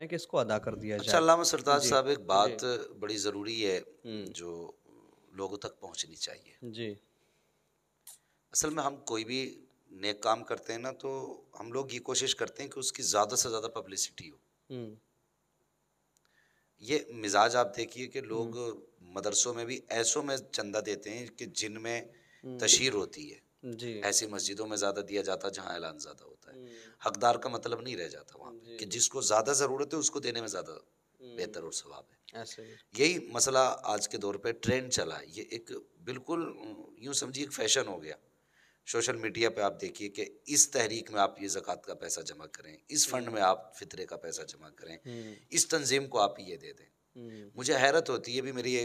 ہے کہ اس کو ادا کر دیا اچھا جائے۔ علامہ سرتاج جی صاحب، ایک جی بات بڑی ضروری ہے ہوں جو لوگوں تک پہنچنی چاہیے۔ جی اصل میں ہم کوئی بھی نیک کام کرتے ہیں نا، تو ہم لوگ یہ کوشش کرتے ہیں کہ اس کی زیادہ سے زیادہ پبلسٹی ہو۔ ہوں یہ مزاج آپ دیکھیے کہ ہوں لوگ مدرسوں میں بھی ایسوں میں چندہ دیتے ہیں کہ جن میں ہوں تشہیر ہوتی ہے، جی ایسی مسجدوں میں زیادہ دیا جاتا ہے جہاں اعلان زیادہ ہوتا ہے۔ ہوں حقدار کا مطلب نہیں رہ جاتا وہاں پہ جی کہ جی جس کو زیادہ ضرورت ہے اس کو دینے میں زیادہ ہوں بہتر اور ثواب ہے۔ ایسے ہی یہی مسئلہ آج کے دور پہ ٹرینڈ چلا ہے، یہ ایک بالکل یوں سمجھیے ایک فیشن ہو گیا۔ سوشل میڈیا پہ آپ دیکھیے کہ اس تحریک میں آپ یہ زکوٰۃ کا پیسہ جمع کریں، اس فنڈ ہوں میں آپ فطرے کا پیسہ جمع کریں، ہوں اس تنظیم کو آپ یہ دے دیں۔ ہوں مجھے حیرت ہوتی ہے، بھی میری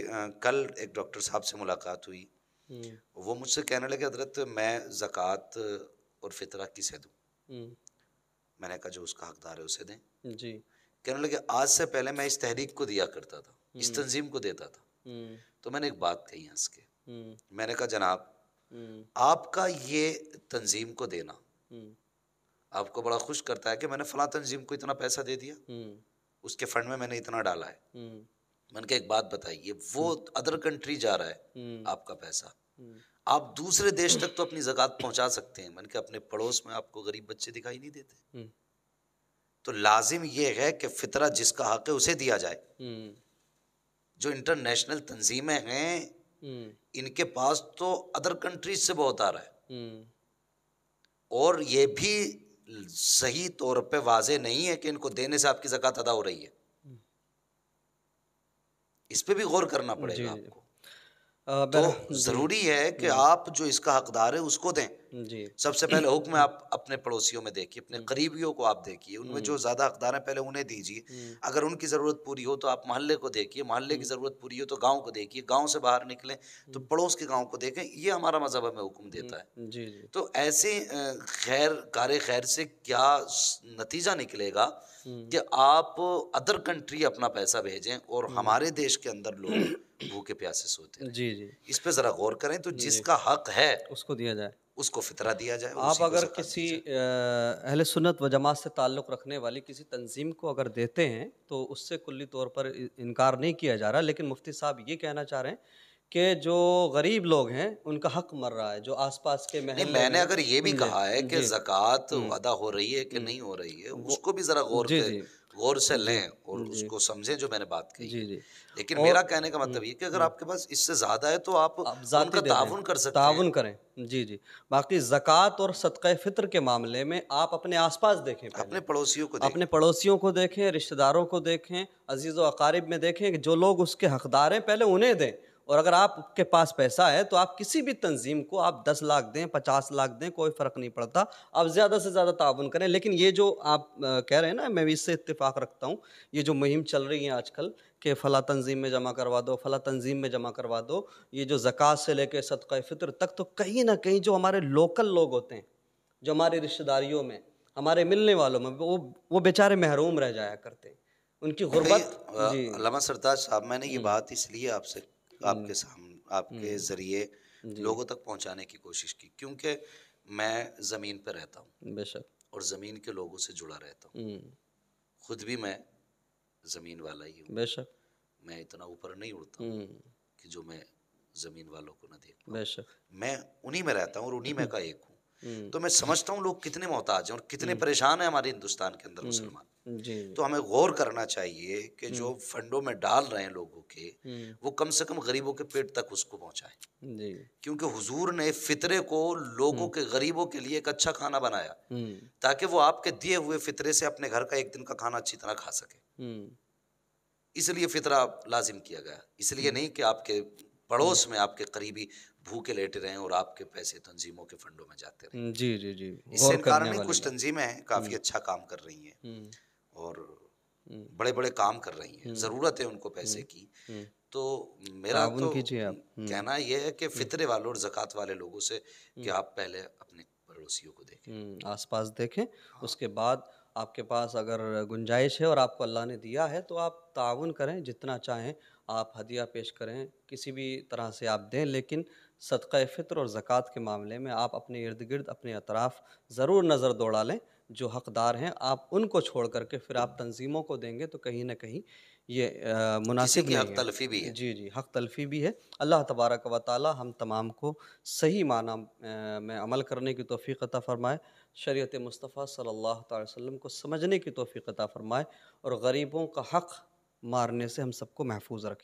کل ایک ڈاکٹر صاحب سے ملاقات ہوئی، ہوں وہ مجھ سے کہنے لگے حضرت میں زکوٰۃ اور فطرہ کسے دوں؟ ہوں میں نے کہا جو اس کا حقدار ہے اسے دیں۔ جی کہنے لگے آج سے پہلے میں اس تحریک کو دیا کرتا تھا، اس ہوں تنظیم کو دیتا تھا۔ ہوں تو میں نے ایک بات کہی ہنس کے، ہوں میں نے کہا جناب ہوں آپ کا یہ تنظیم کو دینا ہوں آپ کو بڑا خوش کرتا ہے کہ میں نے فلاں تنظیم کو اتنا پیسہ دے دیا، ہوں اس کے فنڈ میں میں نے اتنا ڈالا ہے۔ ہوں میں نے کہا ایک بات بتائیے، وہ ادر کنٹری جا رہا ہے ہوں آپ کا پیسہ، ہوں آپ دوسرے دیش تک تو اپنی زکوٰۃ پہنچا سکتے ہیں، میں نے کہا اپنے پڑوس میں آپ کو غریب بچے دکھائی نہیں دیتے؟ ہوں تو لازم یہ ہے کہ فطرہ جس کا حق ہے اسے دیا جائے۔ ہوں جو انٹرنیشنل تنظیمیں ہیں ہوں ان کے پاس تو ادر کنٹریز سے بہت آ رہا ہے، ہوں اور یہ بھی صحیح طور پہ واضح نہیں ہے کہ ان کو دینے سے آپ کی زکوٰۃ ادا ہو رہی ہے۔ اس پہ بھی غور کرنا پڑے جی گا جی آپ کو۔ تو جی ضروری ہے کہ ہوں آپ جو اس کا حقدار ہے اس کو دیں۔ جی سب سے پہلے حکم ہے آپ اپنے پڑوسیوں میں دیکھیے، اپنے ہوں قریبیوں کو آپ دیکھیے، ان میں ہوں جو زیادہ حقدار ہیں پہلے انہیں دیجیے۔ ہوں اگر ان کی ضرورت پوری ہو تو آپ محلے کو دیکھیے، محلے کی ہوں ضرورت پوری ہو تو گاؤں کو دیکھیے، گاؤں سے باہر نکلیں تو ہوں پڑوس کے گاؤں کو دیکھیں۔ یہ ہمارا مذہب ہمیں حکم دیتا ہے۔ جی جی تو ایسے خیر کار خیر سے کیا نتیجہ نکلے گا ہوں کہ آپ ادر کنٹری اپنا پیسہ بھیجیں اور ہوں ہمارے دیش کے اندر لوگ بھوکے پیاسے سوتے رہیں۔ جی جی اس پہ ذرا غور کریں، تو جس جی کا حق ہے اس کو دیا جائے۔ اس کو فطرہ دیا جائے اور آپ اسی کو اگر زکوٰۃ دی کسی جائے۔ اہل سنت و جماعت سے تعلق رکھنے والی کسی تنظیم کو اگر دیتے ہیں تو اس سے کلی طور پر انکار نہیں کیا جا رہا، لیکن مفتی صاحب یہ کہنا چاہ رہے ہیں کہ جو غریب لوگ ہیں ان کا حق مر رہا ہے، جو آس پاس کے نہیں، محلے میں نے میں اگر یہ بھی جی کہا ہے کہ جی زکوٰۃ ہوں ادا ہو رہی ہے کہ ہوں نہیں ہو رہی ہے، اس وہ کو بھی ذرا جی جی غور سے جی لیں اور اس جی کو سمجھیں جو میں نے بات کہی جی ہے۔ جی لیکن اور میرا کہنے کا مطلب یہ کہ اگر آپ کے پاس اس سے زیادہ ہے تو آپ آپ ان ذاتی کا دے دیں، تعاون کر سکتے ہیں۔ تعاون کریں۔ جی جی باقی زکوٰۃ اور صدقہ فطر کے معاملے میں آپ اپنے آس پاس دیکھیں، پہلے اپنے پڑوسیوں کو اپنے دیکھیں۔ پڑوسیوں کو دیکھیں، رشتہ داروں کو دیکھیں، عزیز و اقارب میں دیکھیں کہ جو لوگ اس کے حقدار ہیں پہلے انہیں دیں۔ اور اگر آپ کے پاس پیسہ ہے تو آپ کسی بھی تنظیم کو آپ 10 لاکھ دیں، 50 لاکھ دیں، کوئی فرق نہیں پڑتا، آپ زیادہ سے زیادہ تعاون کریں۔ لیکن یہ جو آپ کہہ رہے ہیں نا، میں بھی اس سے اتفاق رکھتا ہوں، یہ جو مہم چل رہی ہے آج کل کہ فلاں تنظیم میں جمع کروا دو، فلاں تنظیم میں جمع کروا دو، یہ جو زکوٰۃ سے لے کے صدقہ فطر تک، تو کہیں نہ کہیں جو ہمارے لوکل لوگ ہوتے ہیں، جو ہماری رشتہ داریوں میں، ہمارے ملنے والوں میں، وہ بیچارے محروم رہ جایا کرتے ہیں، ان کی دیکھیے غربت۔ جی علامہ سرتاج صاحب، میں نے یہ ہوں بات اس لیے آپ سے آپ ہوں کے سامنے آپ کے ہوں ذریعے جی لوگوں تک پہنچانے کی کوشش کی، کیونکہ میں زمین پہ رہتا ہوں بے شک اور زمین کے لوگوں سے جڑا رہتا ہوں۔ ہوں خود بھی میں زمین والا ہی ہوں، بے شک میں اتنا اوپر نہیں اڑتا ہوں ہوں کہ جو میں زمین والوں کو نہ دیکھ پاؤں۔ بے شک میں انہی میں رہتا ہوں اور انہی میں کا ایک ہوں۔ ہوں تو میں سمجھتا ہوں لوگ کتنے محتاج ہیں اور کتنے ہوں پریشان ہیں ہمارے ہندوستان کے اندر ہوں مسلمان۔ جی تو ہمیں غور کرنا چاہیے کہ ہوں جو فنڈوں میں ڈال رہے ہیں لوگوں کے، ہوں وہ کم سے کم غریبوں کے پیٹ تک اس کو پہنچائیں، جی کیونکہ حضور نے فطرے کو لوگوں ہوں کے غریبوں کے لیے ایک اچھا کھانا بنایا ہوں تاکہ وہ آپ کے دیے ہوئے فطرے سے اپنے گھر کا ایک دن کا کھانا اچھی طرح کھا سکے۔ ہوں اس لیے فطرہ لازم کیا گیا، اس لیے نہیں کہ آپ کے پڑوس میں آپ کے قریبی بھوکے لیٹے رہیں اور آپ کے پیسے تنظیموں کے فنڈوں میں جاتے رہیں۔ جی جی جی اس سے غور انکار کرنے نہیں، والی کچھ بات۔ تنظیمیں ہیں کافی اچھا کام کر رہی ہیں ہوں اور ہوں بڑے بڑے کام کر رہی ہیں، ہوں ضرورت ہے ان کو پیسے ہوں کی۔ ہوں تو میرا تعاون تو کیجیے آپ۔ کہنا یہ ہے کہ فطرے والوں اور زکوٰۃ والے لوگوں سے کہ آپ پہلے اپنے پڑوسیوں کو دیکھیں۔ آس پاس دیکھیں، ہاں، اس کے بعد آپ کے پاس اگر گنجائش ہے اور آپ کو اللہ نے دیا ہے تو آپ تعاون کریں، جتنا چاہیں آپ ہدیہ پیش کریں، کسی بھی طرح سے آپ دیں، لیکن صدقہ فطر اور زکوٰۃ کے معاملے میں آپ اپنے ارد گرد، اپنے اطراف ضرور نظر دوڑا لیں جو حقدار ہیں آپ ان کو چھوڑ کر کے پھر آپ تنظیموں کو دیں گے تو کہیں نہ کہیں یہ کسی مناسب کی نہیں حق ہے۔ تلفی بھی ہے۔ جی جی، حق تلفی بھی ہے۔ اللہ تبارک و تعالی ہم تمام کو صحیح معنی میں عمل کرنے کی توفیق عطا فرمائے، شریعت مصطفیٰ صلی اللہ تعالی وسلم کو سمجھنے کی توفیق عطا فرمائے، اور غریبوں کا حق مارنے سے ہم سب کو محفوظ رکھے۔